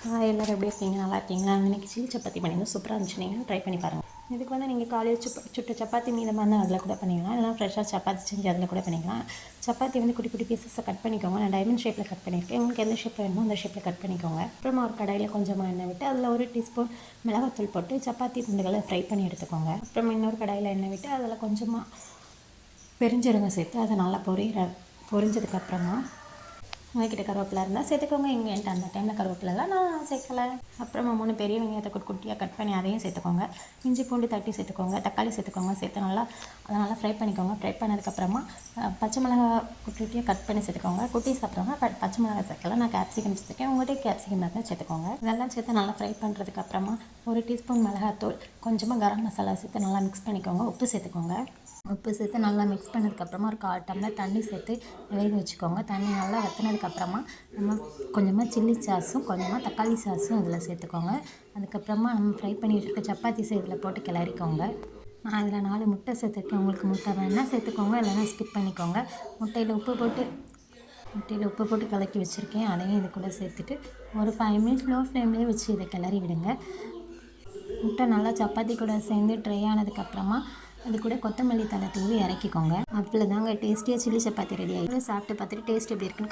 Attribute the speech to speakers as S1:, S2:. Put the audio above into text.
S1: எல்லோரும் எப்படி இருக்கீங்க? நல்லா இருக்கீங்களா? இன்றைக்கி சில்லி சப்பாத்தி பண்ணியிருந்தோம். சூப்பராக இருந்துச்சு. நீங்களும் ட்ரை பண்ணி பாருங்கள். இதுக்கு நீங்கள் காலையில் சுட்ட சப்பாத்தி மீதமாக இருந்தால் அதில் கூட பண்ணிக்கலாம். இல்லைனா ஃப்ரெஷ்ஷாக சப்பாத்தி செஞ்சு அதில் கூட பண்ணிக்கலாம். சப்பாத்தி குட்டி குட்டி பீசஸை கட் பண்ணிக்கோங்க. நான் டைமண்ட் ஷேப்பில் கட் பண்ணியிருக்கேன். உங்களுக்கு எந்த ஷேப்பில் வேணுமோ அந்த ஷேப்பில் கட் பண்ணிக்கோங்க. அப்புறமா ஒரு கடாயில் கொஞ்சமாக எண்ணெய் விட்டு அதில் 1 டீஸ்பூன் மிளகாத்தூள் போட்டு சப்பாத்தி துண்டுகளை ஃப்ரை பண்ணி எடுத்துக்கோங்க. அப்புறம் இன்னொரு கடாயில் எண்ணெய் விட்டு அதில் கொஞ்சமாக பெருஞ்சீரகம் சேர்த்து அதை நல்லா பொரிஞ்சதுக்கப்புறமா உங்கள்கிட்ட கருவேப்பிலை இருந்தால் சேர்த்துக்கோங்க. என்கிட்ட அந்த டைமில் கருவேப்பிலெலாம் நான் சேர்க்கலை. அப்புறமா 3 பெரிய வெங்காயத்தை குட்டியாக கட் பண்ணி அதையும் சேர்த்துக்கோங்க. இஞ்சி பூண்டு தட்டி சேர்த்துக்கோங்க. தக்காளி சேர்த்துக்கோங்க. சேர்த்து அதை நல்லா ஃப்ரை பண்ணிக்கோங்க. ஃப்ரை பண்ணதுக்கப்புறமா பச்சை மிளகா குட்டியாக கட் பண்ணி சேர்த்துக்கோங்க. குட்டி சாப்பிட்றவங்க பச்சை மிளகா சேர்க்கல. நான் கேப்சிகம் சேர்த்துக்கேன். உங்கள்கிட்ட கேப்சிகம் இருந்தால் சேர்த்துக்கோங்க. இதெல்லாம் சேர்த்து நல்லா ஃப்ரை பண்ணுறதுக்கப்புறமா 1 டீஸ்பூன் மிளகாத்தூள், கொஞ்சமாக கரம் மசாலா சேர்த்து நல்லா மிக்ஸ் பண்ணிக்கோங்க. உப்பு சேர்த்துக்கோங்க. உப்பு சேர்த்து நல்லா மிக்ஸ் பண்ணதுக்கப்புறமா ஒரு 1/4 டம்ளர் தண்ணி சேர்த்து வேக வச்சுக்கோங்க. தண்ணி நல்லா வற்றினதுக்கப்புறமா நம்ம கொஞ்சமாக சில்லி சாஸும் கொஞ்சமாக தக்காளி சாஸும் இதில் சேர்த்துக்கோங்க. அதுக்கப்புறமா நம்ம ஃப்ரை பண்ணி வச்சுருக்க சப்பாத்தி இதில் போட்டு கிளறிக்கோங்க. நான் அதில் 4 முட்டை சேர்த்துருக்கேன். உங்களுக்கு முட்டை வேணால் சேர்த்துக்கோங்க, இல்லைனா ஸ்கிப் பண்ணிக்கோங்க. முட்டையில் உப்பு போட்டு கலக்கி வச்சுருக்கேன். அதையும் இது கூட சேர்த்துட்டு ஒரு 5 மினிட்ஸ் லோ ஃப்ளேம்லேயே வச்சு இதை கிளறி விடுங்க. முட்டை நல்லா சப்பாத்தி கூட சேர்ந்து ட்ரை ஆனதுக்கப்புறமா அது கூட கொத்தமல்லி தழை தூவி இறக்கிக்கோங்க. அவ்வளோதாங்க, டேஸ்டியாக சில்லி சப்பாத்தி ரெடி ஆகிடும். சாப்பிட்டு பார்த்துட்டு டேஸ்ட் எப்படி இருக்குன்னு